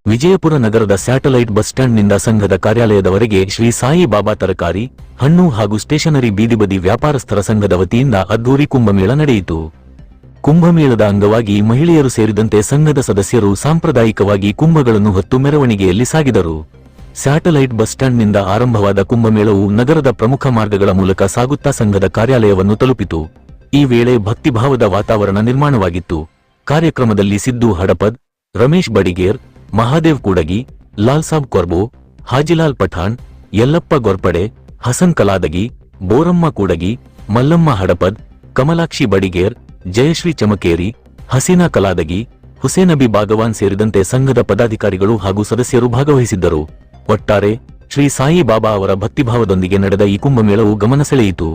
ವಿಜಯಪುರ ನಗರದ satellite bus ಸ್ಟ್ಯಾಂಡ್ನಿಂದ ಸಂಘದ ಕಾರ್ಯಾಲಯದವರೆಗೆ ಶ್ರೀ ಸಾಯಿ ಬಾಬಾ ತರಕಾರಿ, ಹಣ್ಣು ಹಾಗೂ ಸ್ಟೇಷನರಿ ಬೀದಿಬದಿ ವ್ಯಾಪಾರಸ್ಥರ ಸಂಘದ ವತಿಯಿಂದ ಅದ್ದೂರಿ ಕುಂಭಮೇಳ ನಡೆಯಿತು. ಕುಂಭಮೇಳದ ಅಂಗವಾಗಿ ಮಹಿಳೆಯರು ಸೇರಿದಂತೆ ಸಂಘದ ಸದಸ್ಯರು ಸಾಂಪ್ರದಾಯಿಕವಾಗಿ ಕುಂಭಗಳನ್ನು ಹೊತ್ತು ಮೆರವಣಿಗೆಯಲ್ಲಿ ಸಾಗಿದರು. ಸ್ಯಾಟಲೈಟ್ ಬಸ್ ಸ್ಟ್ಯಾಂಡ್ನಿಂದ ಆರಂಭವಾದ ಕುಂಭಮೇಳವು ನಗರದ ಪ್ರಮುಖ ಮಾರ್ಗಗಳ ಮೂಲಕ ಸಾಗುತ್ತಾ ಸಂಘದ ಕಾರ್ಯಾಲಯವನ್ನು ತಲುಪಿತು. ಈ ವೇಳೆ ಭಕ್ತಿಭಾವದ ವಾತಾವರಣ ನಿರ್ಮಾಣವಾಗಿತ್ತು. ಕಾರ್ಯಕ್ರಮದಲ್ಲಿ ಸಿದ್ದು ಹಡಪದ್, ರಮೇಶ್ ಬಡಿಗೇರ್, ಮಹಾದೇವ್ ಕೂಡಗಿ, ಲಾಲ್ಸಾಬ್ ಕೊರ್ಬೋ, ಹಾಜಿಲಾಲ್ ಪಠಾಣ್, ಯಲ್ಲಪ್ಪ ಗೊರ್ಪಡೆ, ಹಸನ್ ಕಲಾದಗಿ, ಬೋರಮ್ಮ ಕೂಡಗಿ, ಮಲ್ಲಮ್ಮ ಹಡಪದ್, ಕಮಲಾಕ್ಷಿ ಬಡಿಗೇರ್, ಜಯಶ್ರೀ ಚಮಕೇರಿ, ಹಸೀನಾ ಕಲಾದಗಿ, ಹುಸೇನಬಿ ಬಾಗವಾನ್ ಸೇರಿದಂತೆ ಸಂಘದ ಪದಾಧಿಕಾರಿಗಳು ಹಾಗೂ ಸದಸ್ಯರು ಭಾಗವಹಿಸಿದ್ದರು. ಒಟ್ಟಾರೆ ಶ್ರೀ ಸಾಯಿ ಬಾಬಾ ಅವರ ಭಕ್ತಿಭಾವದೊಂದಿಗೆ ನಡೆದ ಈ ಕುಂಭಮೇಳವು ಗಮನ ಸೆಳೆಯಿತು.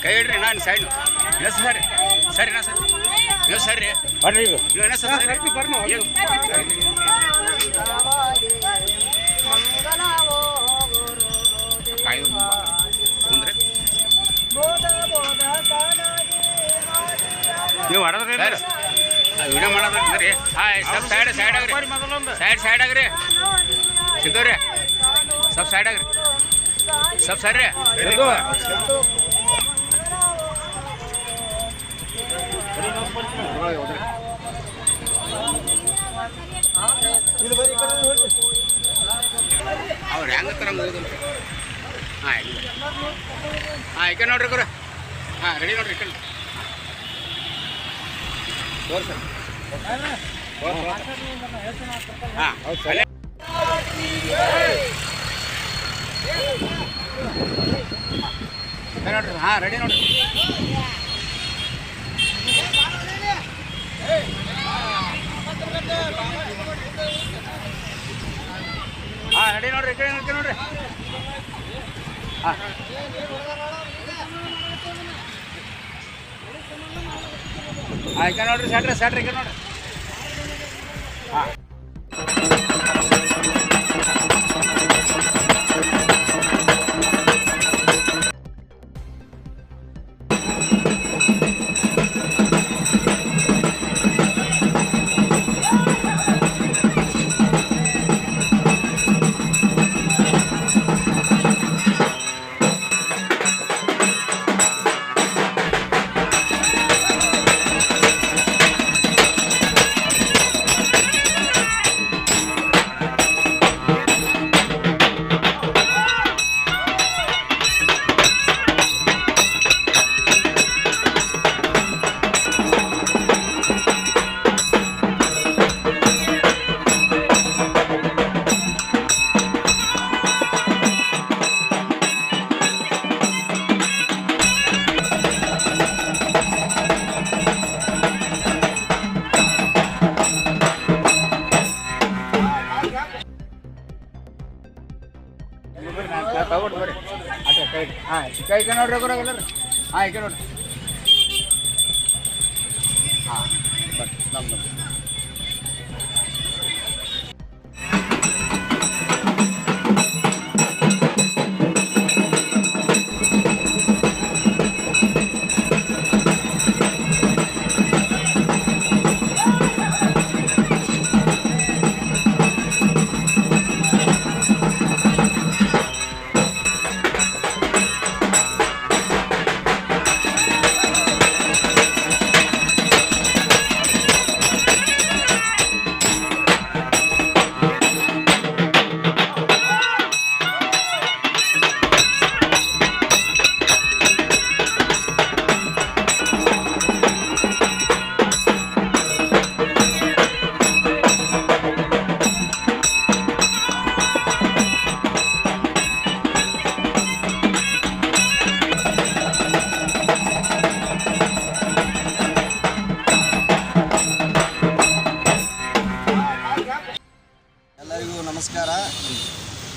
ಕೈ ಇಡ್ರಿ ನಾನು ಸೈಡ್ ಸರಿ ಸರಿನಾ ಸರ್ ನೀವು ಸರಿ ಬರ್ರಿ ನೀವು ಸರ್ ಕುಂದ್ರಿ ನೀವು ಹೊಡೆದ್ರಿ ವಿಡಿಯೋ ಮಾಡೋದ್ರಿ ಹಾಂ ಸ್ವಲ್ಪ ಸೈಡ್ ಸೈಡ್ ಆಗ್ರಿ ಸೈಡ್ ಸೈಡ್ ಆಗ್ರಿ ಸಿದ್ದವ್ರಿ ಸ್ವಲ್ಪ ಸೈಡ್ ಆಗ್ರಿ ಸ್ವಲ್ಪ ಸರಿ ಅವ್ರು ಹೆಂಗತ್ತಾರ ಮುಗಿದ್ರು ಹಾಂ ಹಾಂ ಈ ಕಡೆ ನೋಡ್ರಿ ಗುರು ಹಾಂ ರೆಡಿ ನೋಡ್ರಿ ಈ ಕಡೆ ತೋರ್ಸ ಹಾಂ ಹೌದು ನೋಡ್ರಿ ಹಾಂ ರೆಡಿ ನೋಡ್ರಿ ಹಾಂ ರೆಡಿ ನೋಡ್ರಿ ಈ ಕಡೆ ನೋಡ್ರಿ ಹಾಂ ಈ ಕಡೆ ನೋಡ್ರಿ ಸ್ಯಾಟ್ರಿ ಸ್ಯಾಟ್ರಿ ಈ ಕಡೆ ನೋಡ್ರಿ ಹಾಂ ತಗೊಂಡು ಬರ್ರಿ ಅದೇ ಕೈ ಹಾಂ ಕೈ ನೋಡ್ರಿ ಬರೋಲ್ಲ ಹಾಂ ಈಗ ನೋಡ್ರಿ ಹಾಂ ಬರ್ರಿ ನಮ್ದು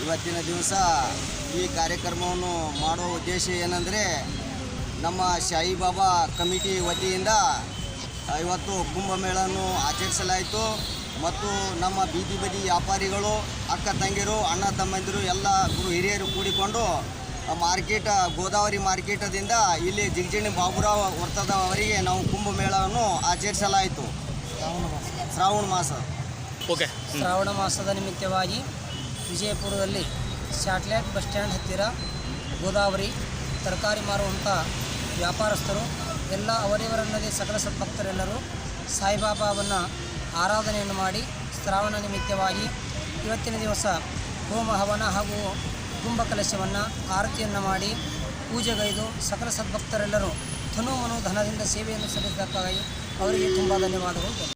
ಇವತ್ತಿನ ದಿವಸ ಈ ಕಾರ್ಯಕ್ರಮವನ್ನು ಮಾಡುವ ಉದ್ದೇಶ ಏನಂದರೆ ನಮ್ಮ ಸಾಯಿಬಾಬಾ ಕಮಿಟಿ ವತಿಯಿಂದ ಇವತ್ತು ಕುಂಭಮೇಳವನ್ನು ಆಚರಿಸಲಾಯಿತು ಮತ್ತು ನಮ್ಮ ಬೀದಿ ಬದಿ ವ್ಯಾಪಾರಿಗಳು ಅಕ್ಕ ತಂಗಿರು ಅಣ್ಣ ತಮ್ಮಂದಿರು ಎಲ್ಲ ಗುರು ಹಿರಿಯರು ಕೂಡಿಕೊಂಡು ಮಾರ್ಕೆಟ್ ಗೋದಾವರಿ ಮಾರ್ಕೆಟದಿಂದ ಇಲ್ಲಿ ಜಿಗಜಿಣಿ ಬಾಬುರಾವ್ ವೃತ್ತದವರೆಗೆ ನಾವು ಕುಂಭಮೇಳವನ್ನು ಆಚರಿಸಲಾಯಿತು ಶ್ರಾವಣ ಮಾಸ. ಓಕೆ. ಶ್ರಾವಣ ಮಾಸದ ನಿಮಿತ್ತವಾಗಿ ವಿಜಯಪುರದಲ್ಲಿ ಸ್ಯಾಟ್ಲೈಟ್ ಬಸ್ ಸ್ಟ್ಯಾಂಡ್ ಹತ್ತಿರ ಗೋದಾವರಿ ತರಕಾರಿ ಮಾರುವಂಥ ವ್ಯಾಪಾರಸ್ಥರು ಎಲ್ಲ ಅವರಿವರನ್ನದೇ ಸಕಲ ಸದ್ಭಕ್ತರೆಲ್ಲರೂ ಸಾಯಿಬಾಬಾವನ್ನು ಆರಾಧನೆಯನ್ನು ಮಾಡಿ ಶ್ರಾವಣ ನಿಮಿತ್ತವಾಗಿ ಇವತ್ತಿನ ದಿವಸ ಹೋಮ ಹವನ ಹಾಗೂ ಕುಂಭಕಲಶವನ್ನು ಆರತಿಯನ್ನು ಮಾಡಿ ಪೂಜೆಗೈದು ಸಕಲ ಸದ್ಭಕ್ತರೆಲ್ಲರೂ ತನು ಮನು ಧನದಿಂದ ಸೇವೆಯನ್ನು ಸಲ್ಲಿಸಕ್ಕಾಗಿ ಅವರಿಗೆ ತುಂಬ ಧನ್ಯವಾದಗಳು.